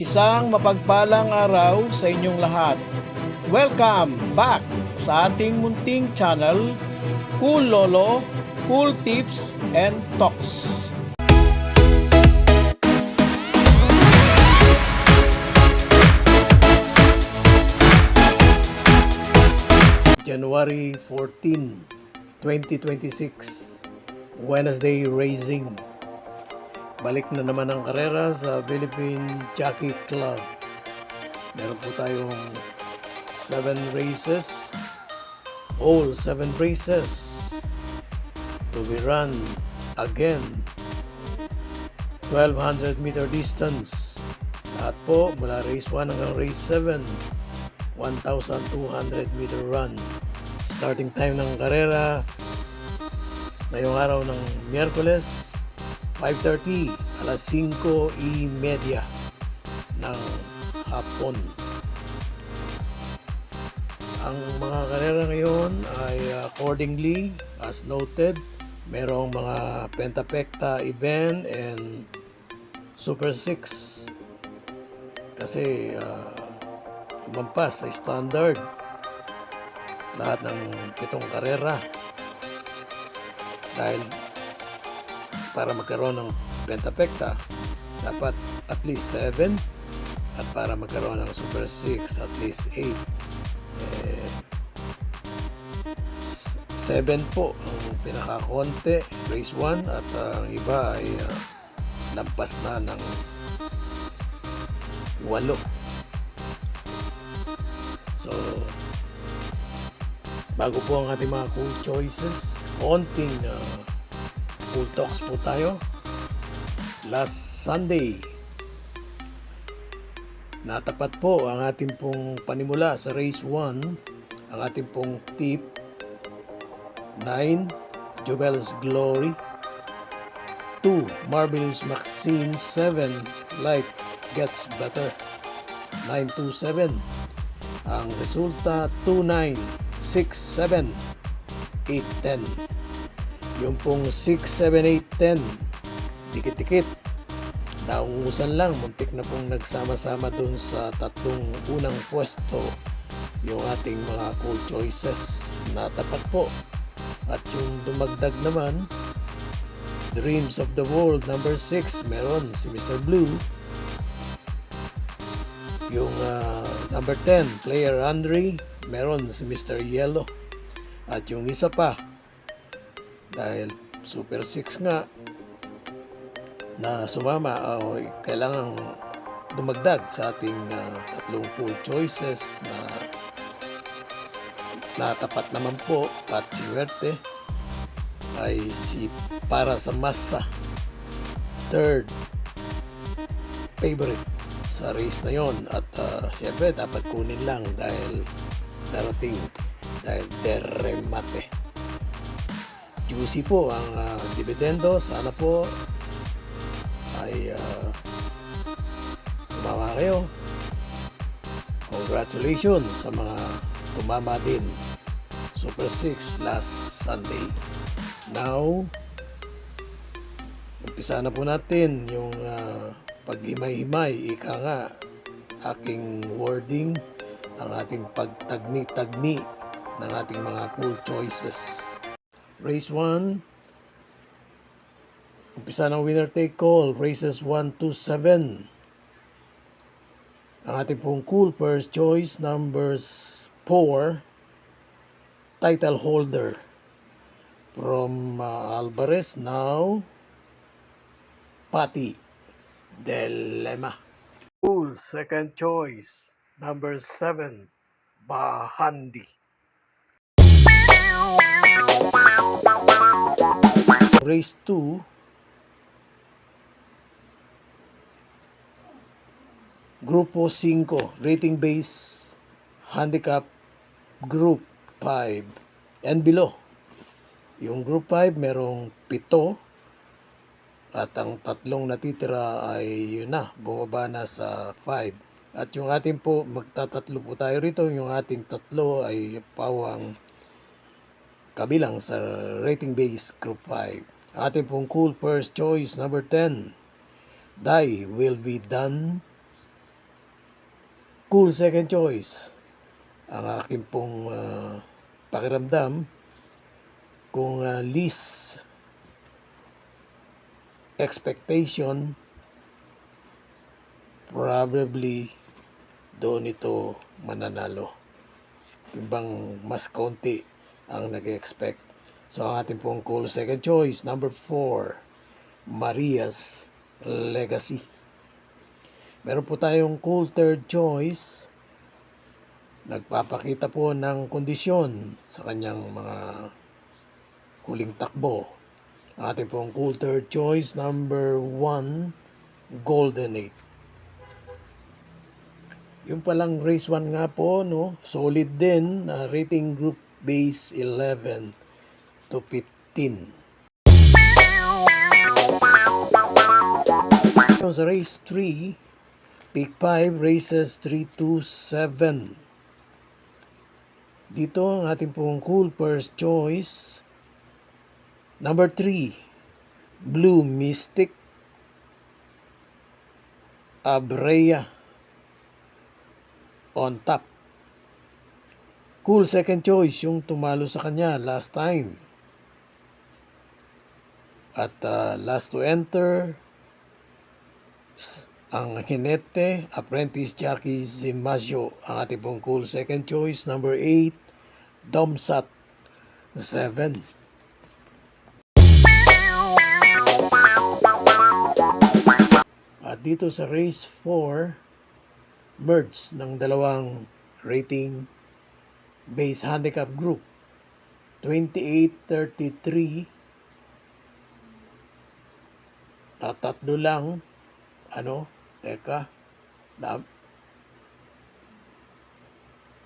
Isang mapagpalang araw sa inyong lahat. Welcome back sa ating munting channel, Cool Lolo, Cool Tips and Talks. January 14, 2026, Wednesday Racing. Balik na naman ang karera sa Philippine Jockey Club. Meron po tayong 7 races. All 7 races to be run again. 1200 meter distance. Lahat po mula race 1 hanggang race 7. 1,200 meter run. Starting time ng karera ngayong araw ng Miyerkules, 5:30, alas 5:30 ng hapon. Ang mga karera ngayon ay accordingly as noted, merong mga pentapekta event and Super 6 kasi lumampas sa standard lahat ng 7 karera dahil para magkaroon ng pentapekta dapat at least 7 at para magkaroon ng Super 6 at least 8. 7 po ang pinakakonte race 1 at ang iba ay lampas na ng 8. So bago po ang ating mga cool choices, konting cool talks po tayo. Last Sunday, natapat po ang ating pong panimula sa race 1. Ang ating pong tip 9, Jubel's Glory, 2, Marvelous Maxine, 7, Life Gets Better, 927. Ang resulta 29, 6, 7, 8, 10. Yung pong 6, 7, 8, 10, dikit-dikit. Naungusan lang, muntik na pong nagsama-sama dun sa tatlong unang pwesto yung ating mga cool choices. Natapat po. At yung dumagdag naman, Dreams of the World, number 6, meron si Mr. Blue. Yung number 10, Player Andre, meron si Mr. Yellow. At yung isa pa, dahil Super 6 nga na sumama, kailangan dumagdag sa ating tatlong pool choices na natapat naman po at siwerte ay si Para sa Masa, third favorite sa race na yon. At siyempre dapat kunin lang dahil darating, dahil deremate. Juicy po ang dividendo. Sana po ay tumama kayo. Congratulations sa mga tumama din. Super 6 last Sunday. Now, umpisa na po natin yung paghimay-himay. Ika nga, aking wording, ang ating pagtagni-tagni ng ating mga cool choices. Race 1, umpisa ng winner take all, races 1 to 7. Ang ating pong cool first choice, numbers 4, title holder from Alvarez, now Pati Delema. Cool second choice, number 7, Bahandi. Race 2, Grupo 5, rating base handicap Group 5 and below. Yung Group 5 merong 7 at ang tatlong natitira ay yun na, bumaba na sa 5. At yung ating po, magtatatlo po tayo rito. Yung ating tatlo ay pawang kabilang sa rating base Group 5. Ating pong cool first choice, number 10, Die Will Be Done, Cool second choice. Ang aking pong pakiramdam, kung least expectation, probably doon ito mananalo. Ibang mas konti ang nag-expect. So ang ating pong cool second choice, number 4, Maria's Legacy. Meron po tayong cool third choice, nagpapakita po ng kondisyon sa kanyang mga huling takbo. Ang ating pong cool third choice, number 1, Golden 8. Yung palang race 1 nga po, no, solid din, rating group base 11 to 15. Yung sa race 3, pick 5, races 3 to 7. Dito ang ating pong cool first choice, number 3, Blue Mystic Abrea on top. Cool second choice, yung tumalo sa kanya last time. At last to enter, ang Jinete Apprentice Jackie Zimasio. Ang ating pong cool second choice, number 8, Domsat 7. At dito sa race 4, merge ng dalawang rating base handicap group, 28-33. Tatlo lang,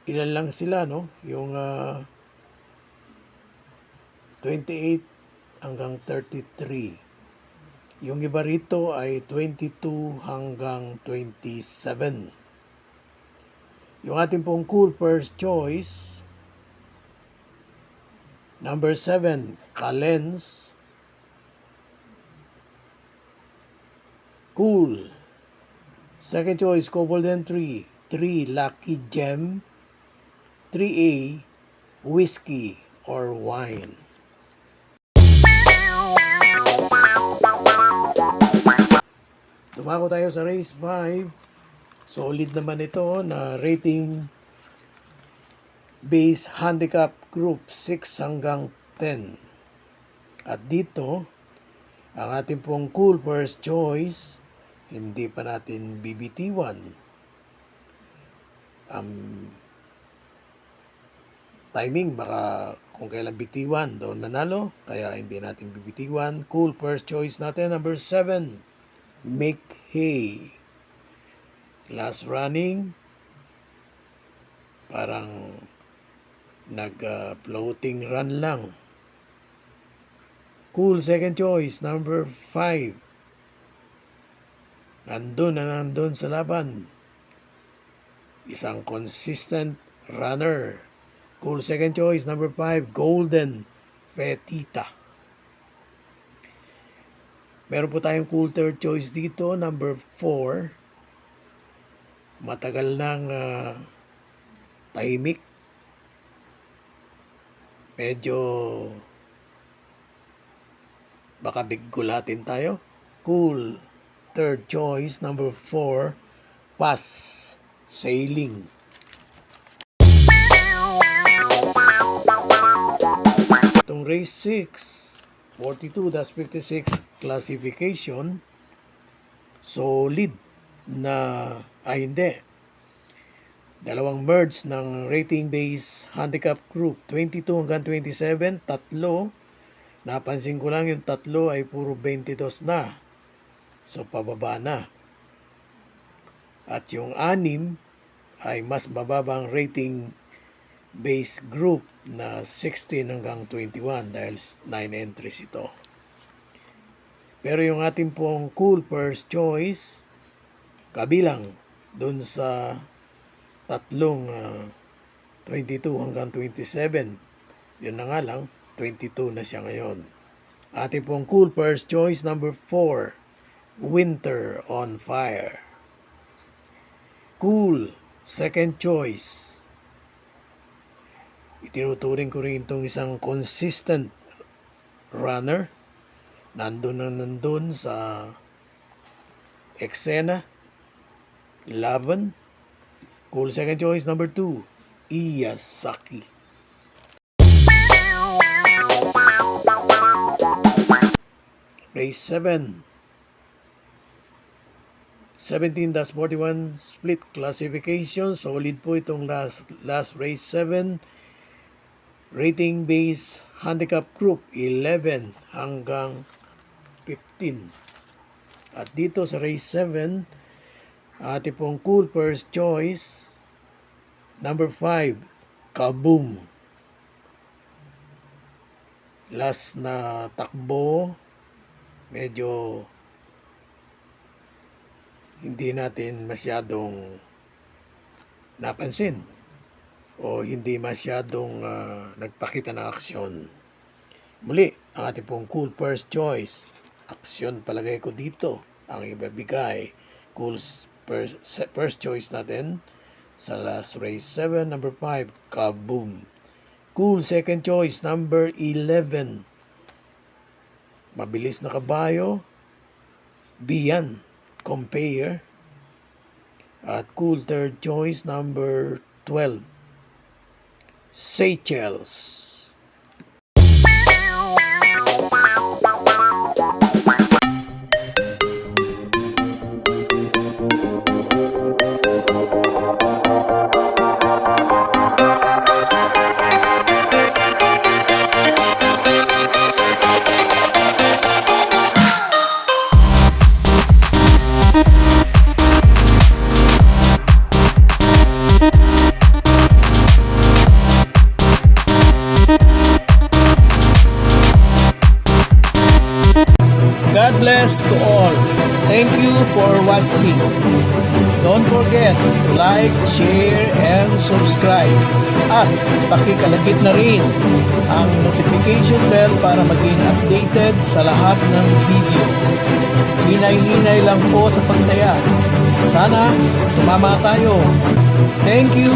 ilan lang sila, no? Yung 28 hanggang 33. Yung iba rito ay 22 hanggang 27. Yung ating pong cool first choice, number 7, Kalens. Cool. Second choice, Golden 3. 3, Lucky Gem. 3A, Whiskey or Wine. Dumako tayo sa race 5. Solid naman ito na rating base handicap group 6 hanggang 10. At dito, ang ating pong cool first choice, hindi pa natin bibitiwan. Timing, baka kung kailan bitiwan, doon nanalo. Kaya hindi natin bibitiwan. Cool first choice natin, number 7, Make Hay. Last running, parang nag-floating run lang. Cool second choice, number 5. Nandun sa laban. Isang consistent runner. Cool second choice, number 5, Golden Fetita. Meron po tayong cool third choice dito, number 4. Matagal nang tahimik. Medyo baka biggulatin tayo. Cool third choice, number 4, Pass Sailing. Itong race 6, 42-56 classification, solid na, hindi. Dalawang merge ng rating base handicap group, 22 hanggang 27, tatlo. Napansin ko lang yung tatlo ay puro 22 na. So, pababa na. At yung 6 ay mas mababang rating base group na 16 hanggang 21 dahil 9 entries ito. Pero yung ating pong cool first choice, kabilang dun sa tatlong 22 hanggang 27. Yun na nga lang, 22 na siya ngayon. Ating pong cool first choice, number 4, Winter on Fire. Cool second choice. Itinuturing ko rin itong isang consistent runner. Nandun sa eksena, laban. Cool second choice number 2, Iyasaki. Race 7, 17-41 split classification. Solid po itong last race 7. Rating base handicap group 11 hanggang 15. At dito sa race 7, ate pong cool first choice number 5, Kaboom. Last na takbo, medyo hindi natin masyadong napansin o hindi masyadong nagpakita ng aksyon. Muli, ang ating pong cool first choice, aksyon palagay ko dito ang ibabigay. Cool first choice natin sa last race 7, number 5, Kaboom. Cool second choice number 11, mabilis na kabayo, Bian Compare. At cool third choice number 12, Seychelles. God bless to all. Thank you for watching. Don't forget to like, share, and subscribe. At pakikalagit na rin ang notification bell para maging updated sa lahat ng video. Hinay-hinay lang po sa pagtaya. Sana tumama tayo. Thank you!